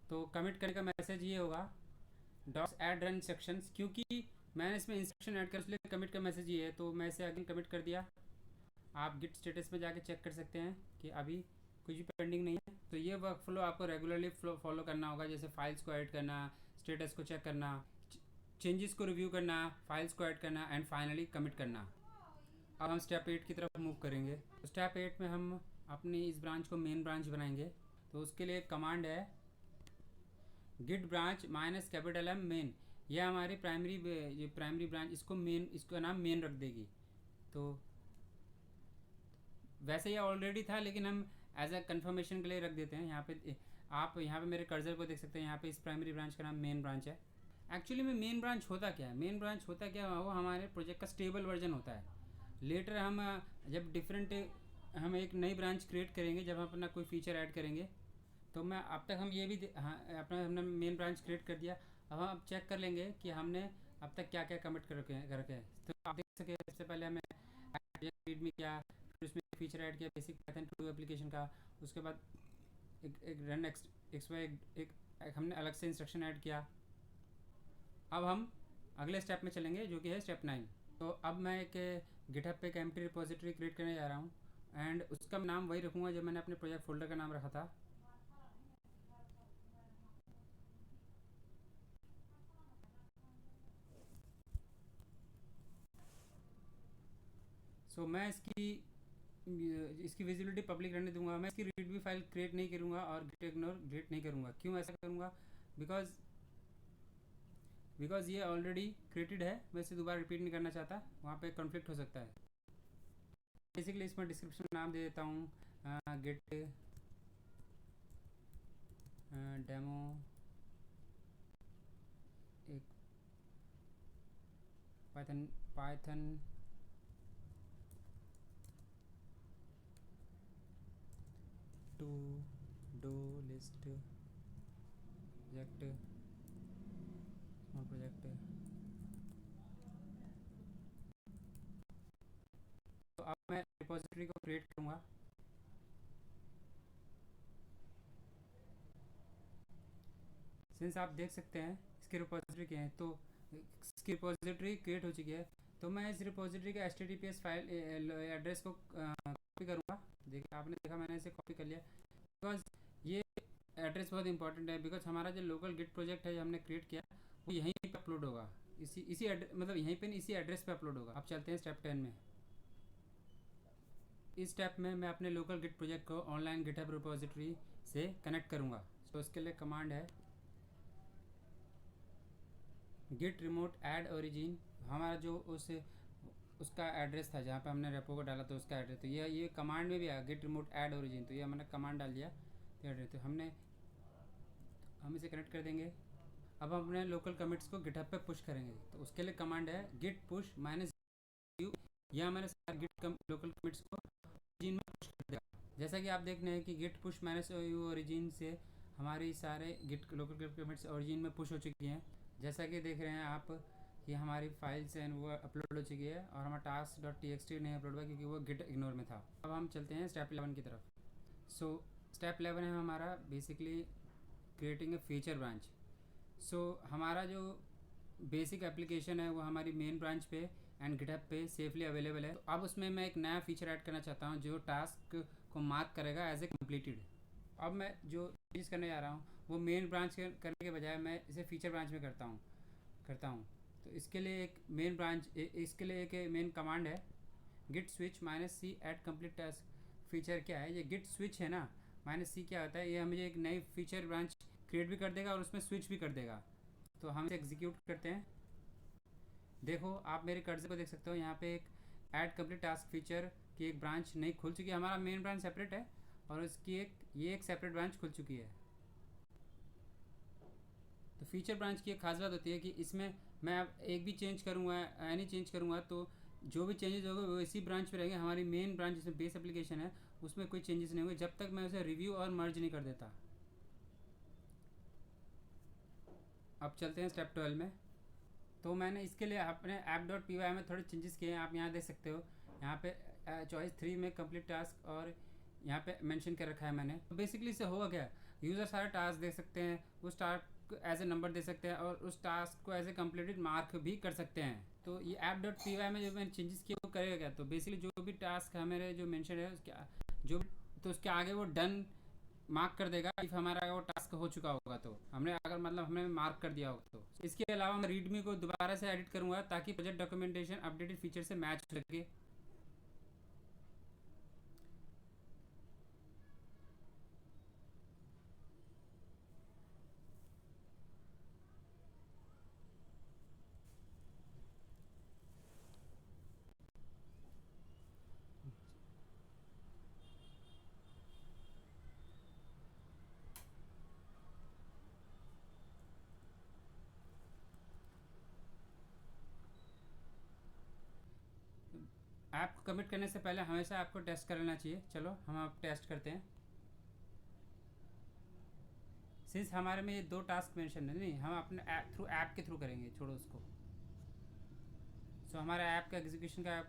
तो कमिट करने का मैसेज ये होगा, डॉट ऐड रन इंस्ट्रक्शंस। क्योंकि मैंने इसमें इंस्ट्रक्शन ऐड कर, इसलिए कमिट का मैसेज ये है। तो मैं इसे अगेन कमिट कर दिया। आप गिट स्टेटस में जाके चेक कर सकते हैं कि अभी कुछ भी पेंडिंग नहीं है। तो ये वर्क फ्लो आपको रेगुलरली फॉलो करना होगा, जैसे फाइल्स को ऐड करना, स्टेटस को चेक करना, चेंजेस को रिव्यू करना, फाइल्स को ऐड करना, एंड फाइनली कमिट करना। अब हम स्टेप 8 की तरफ मूव करेंगे। तो स्टेप 8 में हम अपनी इस ब्रांच को मेन ब्रांच बनाएंगे। तो उसके लिए एक कमांड है, Git branch minus capital M main. यह हमारी प्राइमरी ब्रांच, इसको मेन, इसका नाम मेन रख देगी। तो वैसे ये ऑलरेडी था, लेकिन हम एज ए कन्फर्मेशन के लिए रख देते हैं। आप यहाँ पे मेरे कर्सर को देख सकते हैं, यहाँ पे इस प्राइमरी ब्रांच का नाम मेन ब्रांच है। एक्चुअली में मेन ब्रांच होता क्या है, मेन ब्रांच होता क्या है, वो हमारे प्रोजेक्ट का स्टेबल वर्जन होता है। लेटर हम जब डिफरेंट हम एक नई ब्रांच क्रिएट करेंगे, जब हम अपना कोई फीचर ऐड करेंगे, तो मैं अब तक हम ये भी हाँ, अपना हमने मेन ब्रांच क्रिएट कर दिया। अब हम चेक कर लेंगे कि हमने अब तक क्या क्या कमिट कर रखे हैं। तो आप देख सके सबसे पहले हमें रीड में किया, फिर उसमें फीचर ऐड किया बेसिक पाइथन टू एप्लीकेशन का। उसके बाद एक रन एक्स वाई एक हमने अलग से इंस्ट्रक्शन ऐड किया। अब हम अगले स्टेप में चलेंगे जो कि है स्टेप 9। तो अब मैं एक गिटहब पे एक एम्प्टी रिपोजिटरी क्रिएट करने जा रहा हूँ, एंड उसका नाम वही रखूँगा जो मैंने अपने प्रोजेक्ट फोल्डर का नाम रखा था। सो मैं इसकी विजिबिलिटी पब्लिक रहने दूंगा। मैं इसकी रीड भी फाइल क्रिएट नहीं करूँगा और गिट इग्नोर डिलीट नहीं करूँगा। क्यों ऐसा करूँगा? बिकॉज बिकॉज ये ऑलरेडी क्रिएटेड है, मैं इसे दोबारा रिपीट नहीं करना चाहता, वहाँ पे कॉन्फ्लिक्ट हो सकता है। बेसिकली इसमें डिस्क्रिप्शन नाम दे देता हूँ गिट डेमो एक Python to do list project small project. तो अब मैं रिपोजिटरी को क्रिएट करूँगा। सिंस आप देख सकते हैं इसके रिपोजिटरी के हैं, तो इसकी रिपोजिटरी क्रिएट हो चुकी है। तो मैं इस रिपोजिटरी का HTTPS फाइल एड्रेस को कॉपी करूँगा। देखिए आपने देखा मैंने इसे कॉपी कर लिया। बिकॉज ये एड्रेस बहुत इंपॉर्टेंट है, बिकॉज हमारा जो लोकल गिट प्रोजेक्ट है जो हमने क्रिएट किया वो यहीं पे अपलोड होगा, इसी मतलब यहीं पे नहीं, इसी एड्रेस पे अपलोड होगा। अब चलते हैं स्टेप 10 में। इस स्टेप में मैं अपने लोकल गिट प्रोजेक्ट को ऑनलाइन गिटहब रिपोजिटरी से कनेक्ट करूँगा। तो उसके लिए कमांड है गिट रिमोट ऐड ओरिजिन। हमारा जो उसका एड्रेस था जहाँ पे हमने रेपो को डाला तो उसका एड्रेस, तो ये कमांड में भी आया गिट रिमोट ऐड ओरिजिन। तो ये हमने कमांड डाल दिया तो एड्रेस, तो हम इसे कनेक्ट कर देंगे। अब हम अपने लोकल कमिट्स को गिटहब पे पुश करेंगे, तो उसके लिए कमांड है गिट पुश माइनस यू। यह हमारे सारे लोकल कमिट्स को ओरिजिन में पुश कर देगा। जैसा कि आप देख रहे हैं कि Git push minus U origin से हमारी सारे गिट लोकल कमिट्स ओरिजिन में पुश हो चुकी हैं। जैसा कि देख रहे हैं आप कि हमारी फाइल्स हैं वो अपलोड हो चुकी है, और हमारा task.txt नहीं अपलोड हुआ क्योंकि वो गिट इग्नोर में था। अब हम चलते हैं स्टेप 11 की तरफ। सो स्टेप 11 है हमारा basically creating a feature branch. So हमारा जो बेसिक एप्लीकेशन है वो हमारी मेन ब्रांच पे एंड गिटहब पे सेफली अवेलेबल है। तो अब उसमें मैं एक नया फीचर ऐड करना चाहता हूँ जो टास्क को मार्क करेगा एज ए कम्प्लीटेड। अब मैं जो चीज़ करने जा रहा हूँ वो मेन ब्रांच करने के बजाय मैं इसे फीचर ब्रांच में करता हूँ। तो इसके लिए एक मेन कमांड है गिट स्विच माइनस सी एट कम्प्लीट टास्क। फीचर क्या है? ये गिट स्विच है ना, माइनस सी क्या होता है? ये मुझे एक नई फीचर ब्रांच क्रिएट भी कर देगा और उसमें स्विच भी कर देगा। तो हम इसे एग्जीक्यूट करते हैं। देखो आप मेरे कर्सर को देख सकते हो, यहाँ पे एक ऐड कम्प्लीट टास्क फीचर की एक ब्रांच नई खुल चुकी है। हमारा मेन ब्रांच सेपरेट है और इसकी एक सेपरेट ब्रांच खुल चुकी है। तो फीचर ब्रांच की एक खास बात होती है कि इसमें मैं अब एक भी चेंज करूँगा, एनी चेंज करूँगा, तो जो भी चेंजेस होंगे वो इसी ब्रांच पे रहेंगे। हमारी मेन ब्रांच जिसमें बेस एप्लीकेशन है उसमें कोई चेंजेस नहीं होंगे जब तक मैं उसे रिव्यू और मर्ज नहीं कर देता। अब चलते हैं स्टेप 12 में। तो मैंने इसके लिए अपने app.py में थोड़े चेंजेस किए हैं, आप यहाँ देख सकते हो। यहाँ पे चॉइस 3 में कंप्लीट टास्क और यहाँ पे मेंशन कर रखा है मैंने। तो बेसिकली इससे होगा क्या, यूज़र सारे टास्क देख सकते हैं, उस टास्क एज ए नंबर दे सकते हैं और उस टास्क को एज ए कम्प्लीटेड मार्क भी कर सकते हैं। तो ये app.py में जो मैंने चेंजेस किए वो करेगा क्या, तो बेसिकली जो भी टास्क है मेरे जो मेंशन है उसके आगे वो डन मार्क कर देगा इफ हमारा वो टास्क हो चुका होगा। तो हमने मार्क कर दिया होगा। तो इसके अलावा मैं रीडमी को दोबारा से एडिट करूँगा ताकि प्रोजेक्ट डॉक्यूमेंटेशन अपडेटेड फीचर से मैच हो सके। ऐप को कमिट करने से पहले हमेशा आपको टेस्ट कर लेना चाहिए। चलो हम अब टेस्ट करते हैं। सिंस हमारे में ये 2 टास्क मेंशन है, नहीं हम अपने ऐप के थ्रू करेंगे, छोड़ो उसको। सो हमारा ऐप का एग्जीक्यूशन का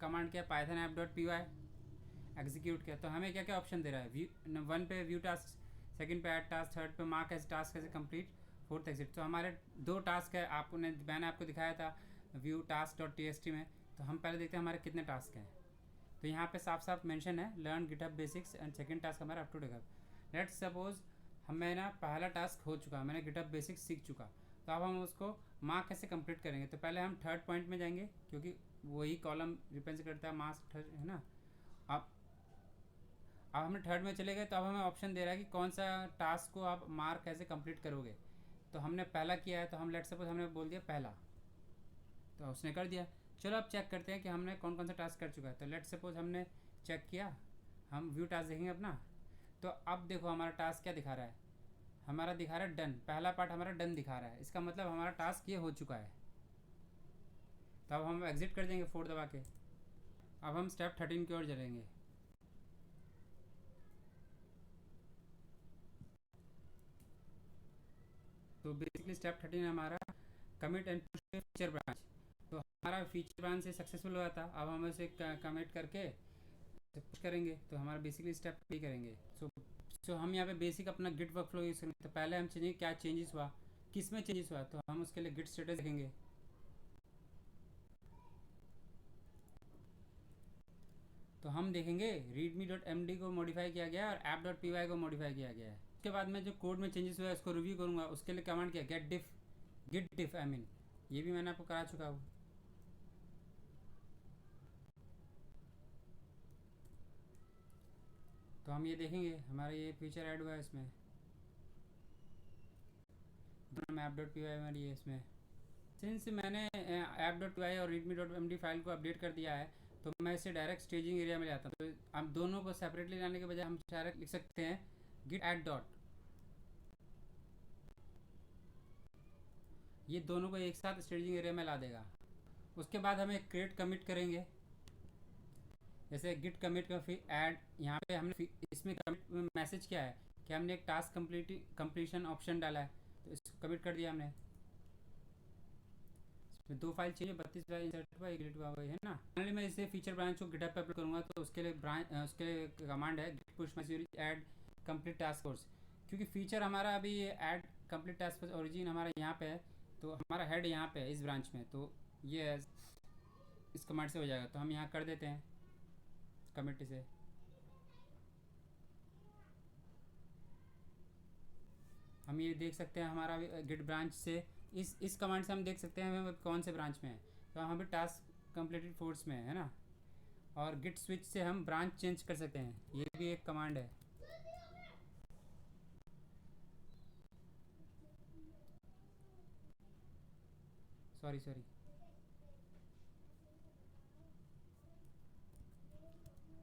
कमांड क्या है, Python app dot P Y execute किया। तो हमें क्या क्या ऑप्शन दे रहा है, व्यू 1 पे व्यू टास्क, सेकंड पे ऐड टास्क, थर्ड पे mark as task as complete, fourth exit. तो हमारे 2 टास्क है, मैंने आपको दिखाया था व्यू टास्क डॉट टी में। तो हम पहले देखते हैं हमारे कितने टास्क हैं। तो यहाँ पे साफ साफ मेंशन है learn GitHub basics and second task हमारा up to date. Let's suppose हमें ना पहला टास्क हो चुका, मैंने गिटहब बेसिक्स सीख चुका। तो अब हम उसको मार्क कैसे कंप्लीट करेंगे। तो पहले हम थर्ड पॉइंट में जाएंगे, क्योंकि वही कॉलम रिप्रेजेंट करता है मार्क्स, है ना। अब हमने थर्ड में चले गए, तो अब हमें ऑप्शन दे रहा है कि कौन सा टास्क को आप मार्क कैसे कंप्लीट करोगे। तो हमने पहला किया है, तो हम लेट सपोज हमने बोल दिया पहला, तो उसने कर दिया। चलो अब चेक करते हैं कि हमने कौन कौन सा टास्क कर चुका है। तो लेट सपोज हमने चेक किया, हम व्यू टास्क देखेंगे अपना। तो अब देखो हमारा टास्क क्या दिखा रहा है, हमारा दिखा रहा है डन। पहला पार्ट हमारा डन दिखा रहा है, इसका मतलब हमारा टास्क ये हो चुका है। तो अब हम एग्जिट कर देंगे 4 दबा के। अब हम स्टेप 13 की ओर चलेंगे। तो बेसिकली स्टेप 13 हमारा commit and push feature branch. तो हमारा फीचर ब्रांच से सक्सेसफुल हुआ था, अब हम उसे कमिट करके पुश करेंगे। तो हमारा बेसिकली स्टेप पे करेंगे। सो हम यहाँ पे बेसिक अपना गिट वर्क फ्लो यूज़ करेंगे। तो पहले हम चेंजेंगे क्या चेंजेस हुआ, किस में चेंजेस हुआ। तो हम उसके लिए गिट स्टेटस देखेंगे। तो हम देखेंगे रीडमी डॉट एम डी को मॉडिफाई किया गया है और ऐप डॉट पी वाई को मॉडिफाई किया गया है। उसके बाद में जो कोड में चेंजेस हुआ है उसको रिव्यू करूँगा। उसके लिए कमांड किया गेट डिफ आई मीन, ये भी मैंने आपको करा चुका हूँ। तो हम ये देखेंगे हमारा ये फीचर ऐड हुआ है इसमें, ऐप डॉट पी वाई हमारी है इसमें। सिंस मैंने ऐप डॉट पी वाई और readme dot M D file को अपडेट कर दिया है, तो मैं इसे डायरेक्ट स्टेजिंग एरिया में ले आता हूँ। तो हम दोनों को सेपरेटली लाने के बजाय हम डायरेक्ट लिख सकते हैं गिट ऐड डॉट, ये दोनों को एक साथ स्टेजिंग एरिया में ला देगा। उसके बाद हमें क्रिएट कमिट करेंगे, जैसे गिट कमिट का फिर ऐड। यहाँ पे हमने इसमें कमिट मैसेज क्या है कि हमने एक टास्क कंप्लीशन ऑप्शन डाला है, तो इसको कमिट कर दिया हमने। इसमें 2 फाइल चाहिए, 32 फाइल इंसर्ट हुआ, एक डिलीट हुआ है ना। फाइनली मैं इसे फीचर ब्रांच को गिटहब पे अपलोड करूँगा। तो उसके लिए उसके लिए कमांड है Git push message add complete task force. क्योंकि फीचर हमारा अभी ये add complete task force origin हमारा यहाँ पे है, तो हमारा हेड यहाँ पे है इस ब्रांच में। तो ये इस कमांड से हो जाएगा। तो हम यहाँ कर देते हैं कमिट से। हम ये देख सकते हैं हमारा गिट ब्रांच से इस कमांड से हम देख सकते हैं हमें कौन से ब्रांच में है। तो हम अभी टास्क कंप्लीटेड फोर्स में है ना। और गिट स्विच से हम ब्रांच चेंज कर सकते हैं, ये भी एक कमांड है। Sorry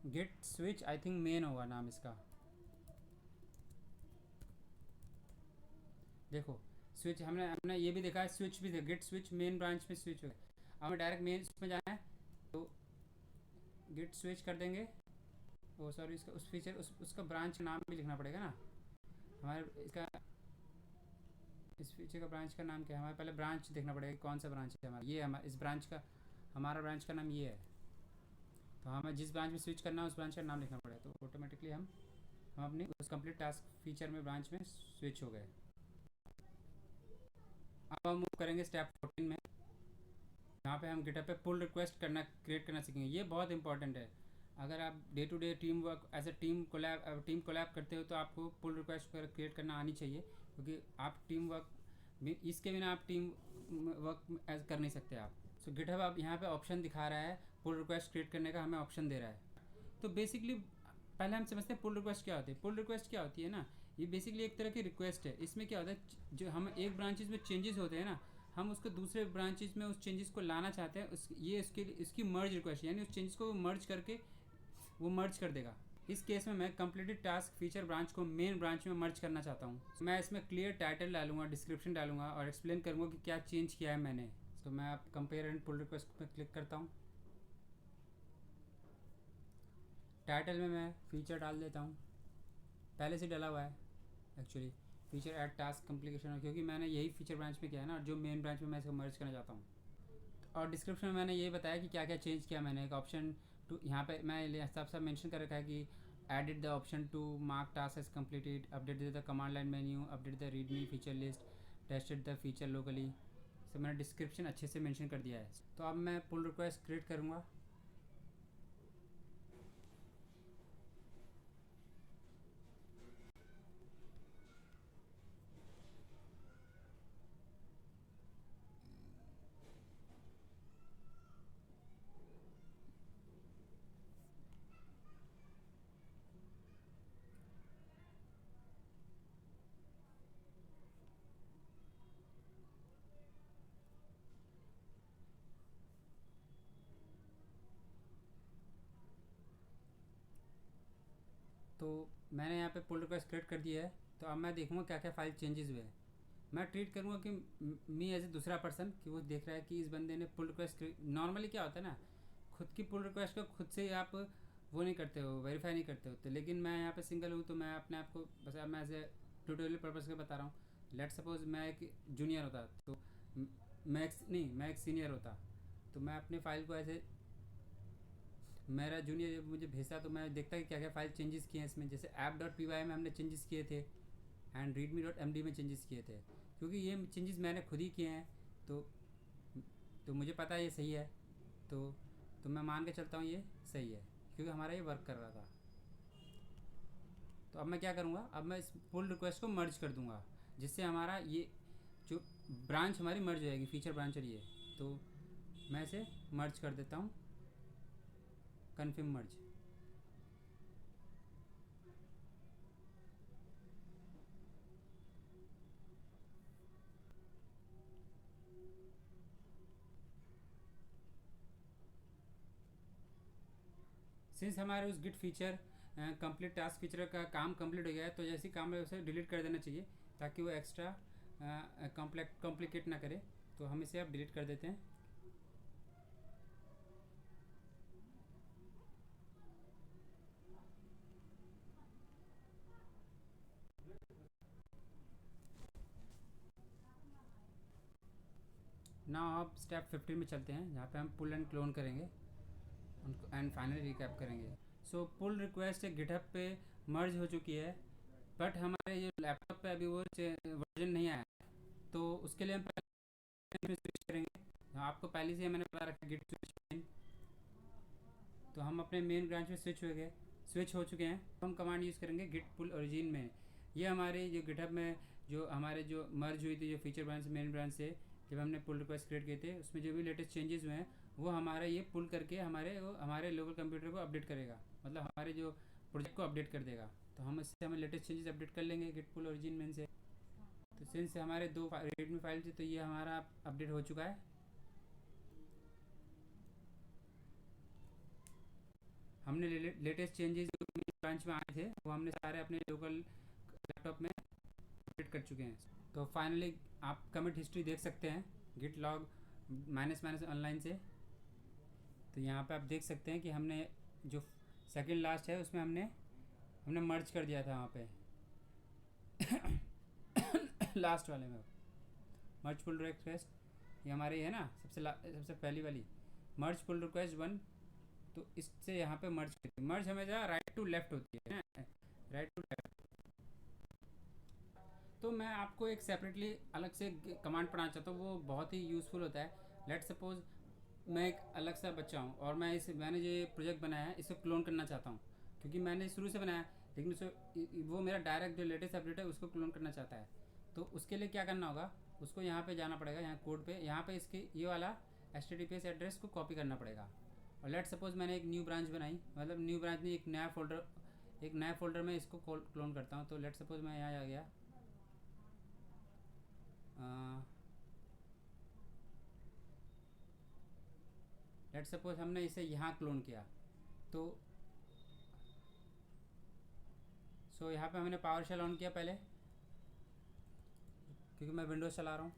Git switch I think main होगा नाम इसका। देखो स्विच हमने ये भी देखा है, स्विच भी गिट स्विच मेन ब्रांच में स्विच हो गया। हमें डायरेक्ट मेन में जाना है, तो गिट स्विच कर देंगे। ओ सॉरी, इसका उस फीचर उसका ब्रांच का नाम भी लिखना पड़ेगा ना हमारे। इस फीचर का ब्रांच का नाम क्या है, हमारे पहले ब्रांच देखना पड़ेगा कौन सा ब्रांच है हमारा। ये हमारा इस ब्रांच का, हमारा ब्रांच का नाम ये है। तो हमें जिस ब्रांच में स्विच करना है उस ब्रांच का नाम लिखना पड़ेगा। तो ऑटोमेटिकली हम अपने उस कंप्लीट टास्क फीचर में ब्रांच में स्विच हो गए। अब हम मूव करेंगे स्टेप 14 में। यहाँ पे हम गिटहब पे पुल रिक्वेस्ट क्रिएट करना सीखेंगे। ये बहुत इंपॉर्टेंट है। अगर आप day to day team work as a team collab करते हो, तो आपको पुल रिक्वेस्ट क्रिएट करना आनी चाहिए। क्योंकि आप टीम वर्क, इसके बिना आप टीम वर्क एज कर नहीं सकते आप। सो गिटहब आप यहाँ पे ऑप्शन दिखा रहा है पुल रिक्वेस्ट क्रिएट करने का, हमें ऑप्शन दे रहा है। तो बेसिकली पहले हम समझते हैं पुल रिक्वेस्ट क्या होती है। पुल रिक्वेस्ट क्या होती है ना, ये बेसिकली एक तरह की रिक्वेस्ट है। इसमें क्या होता है, जो हम एक ब्रांचेज में चेंजेस होते हैं ना, हम उसको दूसरे ब्रांचेज में उस चेंजेस को लाना चाहते हैं। ये इसकी मर्ज रिक्वेस्ट, यानी उस चेंजेस को मर्ज करके वो मर्ज कर देगा। इस केस में मैं कंप्लीटेड टास्क फीचर ब्रांच को मेन ब्रांच में मर्ज करना चाहता हूँ। मैं इसमें क्लियर टाइटल डालूंगा, डिस्क्रिप्शन डालूंगा और एक्सप्लेन करूँगा कि क्या चेंज किया है मैंने। तो मैं आप कंपेयर एंड पुल रिक्वेस्ट पर क्लिक करता हूँ। टाइटल में मैं फीचर डाल देता हूँ, पहले से डला हुआ है actually, feature add task complication, क्योंकि मैंने यही फीचर ब्रांच में किया है ना, जो मेन ब्रांच में मैं इसको मर्ज करना चाहता हूँ। और डिस्क्रिप्शन में मैंने ये बताया कि क्या क्या चेंज किया मैंने। एक ऑप्शन टू, यहाँ पे मैं साफ साफ मेंशन कर रखा है कि edit the option to mark task as completed, update the command line menu, update the readme feature list, tested the feature locally. तो मैंने डिस्क्रिप्शन अच्छे से मेंशन कर दिया है। तो अब मैं पुल रिक्वेस्ट क्रिएट करूँगा। तो मैंने यहाँ पे पुल रिक्वेस्ट क्रिएट कर दिया है। तो अब मैं देखूँगा क्या क्या फाइल चेंजेस हुए हैं। मैं ट्रीट करूँगा कि मी एज ए दूसरा पर्सन, कि वो देख रहा है कि इस बंदे ने पुल रिक्वेस्ट। नॉर्मली क्या होता है ना, खुद की पुल रिक्वेस्ट को खुद से आप वो नहीं करते हो, वेरीफाई नहीं करते हो। तो लेकिन मैं यहाँ पे सिंगल हूँ, तो मैं अपने आप को बस मैं एज ए ट्यूटोरियल पर्पज़ के बता रहा हूँ। लेट सपोज मैं एक जूनियर होता, तो मैं एक सीनियर होता, तो मैं अपने फाइल को ऐसे, मेरा जूनियर जब मुझे भेजता तो मैं देखता कि क्या क्या फाइल चेंजेस किए हैं इसमें। जैसे app.py में हमने चेंजेस किए थे एंड readme.md में चेंजेस किए थे, क्योंकि ये चेंजेस मैंने खुद ही किए हैं। तो मुझे पता है ये सही है। तो मैं मान के चलता हूँ ये सही है, क्योंकि हमारा ये वर्क कर रहा था। तो अब मैं क्या करूँगा, अब मैं इस पुल रिक्वेस्ट को मर्ज कर दूँगा, जिससे हमारा ये जो ब्रांच हमारी मर्ज हो जाएगी, फीचर ब्रांच है ये। तो मैं इसे मर्ज कर देता हूँ, कन्फर्म मर्ज। सिंस हमारे उस Git feature complete task feature का काम कंप्लीट हो गया है, तो जैसे काम है उसे डिलीट कर देना चाहिए, ताकि वो एक्स्ट्रा कॉम्प्लिकेट ना करे। तो हम इसे अब डिलीट कर देते हैं। नाउ अब स्टेप 15 में चलते हैं, जहाँ पे हम पुल एंड क्लोन करेंगे एंड फाइनली रिकैप करेंगे। सो पुल रिक्वेस्ट गिटहब पे मर्ज हो चुकी है, बट हमारे जो लैपटॉप पे अभी वो वर्जन नहीं आया। तो उसके लिए हम पहले स्विच करेंगे। आपको पहले से मैंने बता रखा है गिट स्विच मेन। तो हम अपने मेन ब्रांच में स्विच हो चुके हैं। तो हम कमांड यूज़ करेंगे गिट पुल ओरिजिन में। ये हमारे जो गिटहब में जो हमारे जो मर्ज हुई थी, जो फीचर ब्रांच मेन ब्रांच से जब हमने पुल रिक्वेस्ट क्रिएट किए थे, उसमें जो भी लेटेस्ट चेंजेस हुए हैं वो हमारा ये पुल करके हमारे लोकल कंप्यूटर को अपडेट करेगा, मतलब हमारे जो प्रोजेक्ट को अपडेट कर देगा। तो हम इससे हमें लेटेस्ट चेंजेस अपडेट कर लेंगे गिट पुल ओरिजिन मेन से। तो सिंस हमारे दो रेडमी फाइल थी, तो ये हमारा अपडेट हो चुका है। हमने लेटेस्ट चेंजेस जो ब्रांच में आए थे वो हमने सारे अपने लोकल लैपटॉप में अपडेट कर चुके हैं। तो फाइनली आप कमिट हिस्ट्री देख सकते हैं Git log minus minus online से। तो यहाँ पे आप देख सकते हैं कि हमने जो सेकंड लास्ट है उसमें हमने मर्ज कर दिया था वहाँ पे लास्ट वाले में मर्ज पुल रिक्वेस्ट। ये हमारी है ना सबसे पहली वाली मर्ज पुल रिक्वेस्ट 1। तो इससे यहाँ पे मर्ज हमेशा राइट टू लेफ्ट होती है ना, राइट टू लेफ्ट। तो मैं आपको एक सेपरेटली अलग से कमांड पढ़ाना चाहता हूँ, वो बहुत ही यूज़फुल होता है। लेट सपोज मैं एक अलग सा बच्चा हूँ और मैंने जो प्रोजेक्ट बनाया है इसको क्लोन करना चाहता हूँ, क्योंकि मैंने शुरू से बनाया, लेकिन वो मेरा डायरेक्ट जो लेटेस्ट अपडेट है उसको क्लोन करना चाहता है। तो उसके लिए क्या करना होगा, उसको यहाँ पे जाना पड़ेगा, यहाँ कोड पे, यहाँ पे इसके ये वाला HTTPS एड्रेस को कॉपी करना पड़ेगा। और लेट सपोज मैंने एक न्यू ब्रांच बनाई, मतलब न्यू ब्रांच नहीं, एक नया फोल्डर में इसको क्लोन करता हूँ। तो लेट सपोज मैं यहाँ आ गया, लेट सपोज हमने इसे यहाँ क्लोन किया। तो यहाँ पे हमने पावर शेल ऑन किया पहले, क्योंकि मैं विंडोज़ चला रहा हूँ।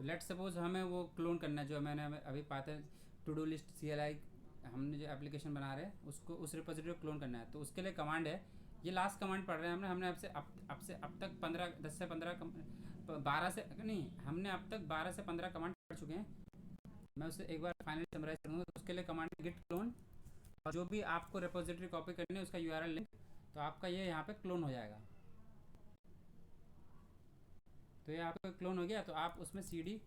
लेट सपोज हमें वो क्लोन करना है जो मैंने अभी पाता टू डू लिस्ट CLI हमने जो एप्लीकेशन बना रहे हैं उसको उस रिपोजिटरी को क्लोन करना है। तो उसके लिए कमांड है, ये लास्ट कमांड पढ़ रहे हैं हमने आपसे अब तक 10 से 15 12 से नहीं, हमने अब तक 12 से 15 कमांड पढ़ चुके हैं। मैं उसे एक बार फाइनली समराइज करूँगा। तो उसके लिए कमांड है गिट क्लोन, और जो भी आपको रिपोजिटरी कॉपी करनी है उसका URL लिंक, तो आपका ये यहाँ पे क्लोन हो जाएगा। तो ये आपका क्लोन हो गया, तो आप उसमें CD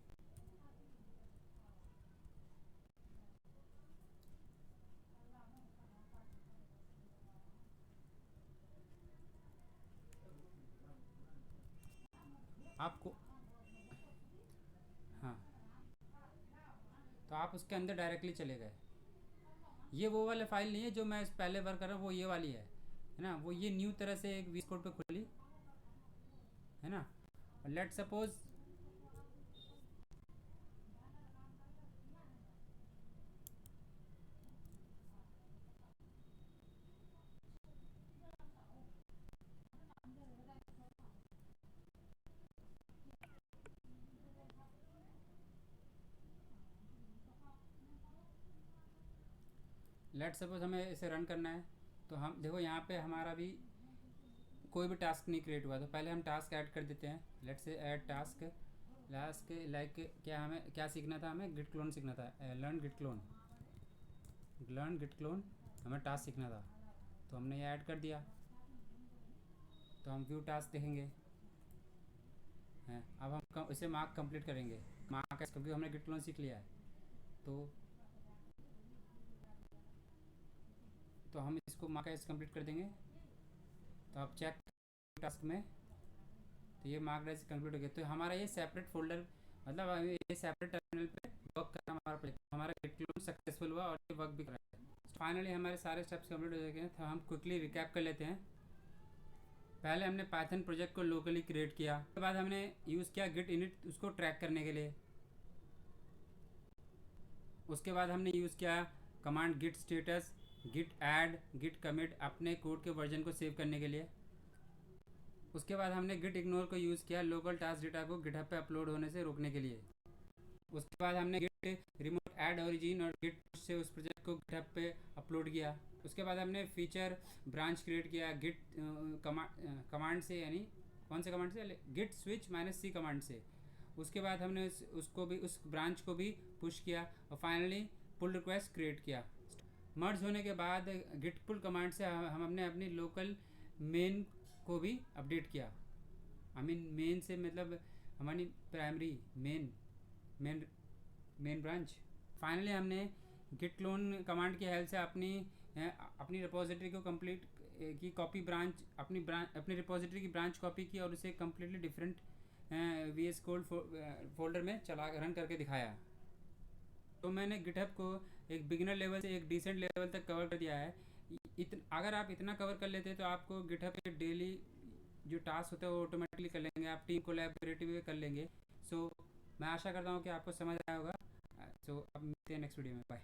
आपको, हाँ, तो आप उसके अंदर डायरेक्टली चले गए। ये वो वाला फाइल नहीं है जो मैं पहले वर्क कर रहा हूँ, वो ये वाली है ना, वो ये न्यू तरह से एक VS कोड पे खुली है ना। लेट सपोज हमें इसे रन करना है। तो हम देखो यहाँ पे हमारा भी कोई भी टास्क नहीं क्रिएट हुआ, तो पहले हम टास्क ऐड कर देते हैं। लेट से ऐड टास्क लास्ट लाइक क्या हमें क्या सीखना था, हमें गिट क्लोन सीखना था, लर्न गिट क्लोन हमें टास्क सीखना था। तो हमने ये ऐड कर दिया। तो हम व्यू टास्क देखेंगे हैं। अब हम इसे मार्क कंप्लीट करेंगे, मार्क क्योंकि हमने गिट क्लोन सीख लिया है। तो हम इसको मार्क एज कंप्लीट कर देंगे। तो आप चेक टास्क में, तो ये मार्क एज कंप्लीट हो गया। तो हमारा ये सेपरेट फोल्डर, मतलब ये सेपरेट टर्मिनल पे वर्क करना हमारा प्रोजेक्ट, हमारा गिट क्लोन सक्सेसफुल हुआ और ये वर्क भी कर रहा है। फाइनली हमारे सारे स्टेप्स कंप्लीट हो गए हैं। तो हम क्विकली रिकैप कर लेते हैं। पहले हमने पाइथन प्रोजेक्ट को लोकली क्रिएट किया, उसके बाद हमने यूज़ किया गिट इनिट उसको ट्रैक करने के लिए। उसके बाद हमने यूज़ किया command Git status, Git add, Git commit अपने कोड के वर्जन को सेव करने के लिए। उसके बाद हमने गिट इग्नोर को यूज़ किया लोकल टास्क डेटा को गिटहब पे अपलोड होने से रोकने के लिए। उसके बाद हमने गिट रिमोट ऐड ओरिजिन और गिट से उस प्रोजेक्ट को गिटहब पे अपलोड किया। उसके बाद हमने फीचर ब्रांच क्रिएट किया गिट कमांड से, यानी कौन से कमांड से, गिट स्विच -c कमांड से। उसके बाद हमने उसको भी उस ब्रांच को भी पुश किया और फाइनली पुल रिक्वेस्ट क्रिएट किया। मर्ज होने के बाद गिट पुल कमांड से हम हमने अपनी लोकल मेन को भी अपडेट किया। आई मीन मेन से मतलब हमारी प्राइमरी मेन ब्रांच। फाइनली हमने गिट क्लोन कमांड की हेल्प से अपनी रिपोजिटरी को कंप्लीट की कॉपी ब्रांच अपनी रिपोजिटरी की ब्रांच कॉपी की और उसे completely different VS code folder में चला रन करके दिखाया। तो मैंने गिटहब को एक बिगिनर लेवल से एक डिसेंट लेवल तक कवर कर दिया है। अगर आप इतना कवर कर लेते तो आपको गिटहब के डेली जो टास्क होता है वो ऑटोमेटिकली कर लेंगे, आप टीम कोलैबोरेटिव भी कर लेंगे। सो मैं आशा करता हूँ कि आपको समझ आया होगा। सो अब मिलते हैं नेक्स्ट वीडियो में, बाय।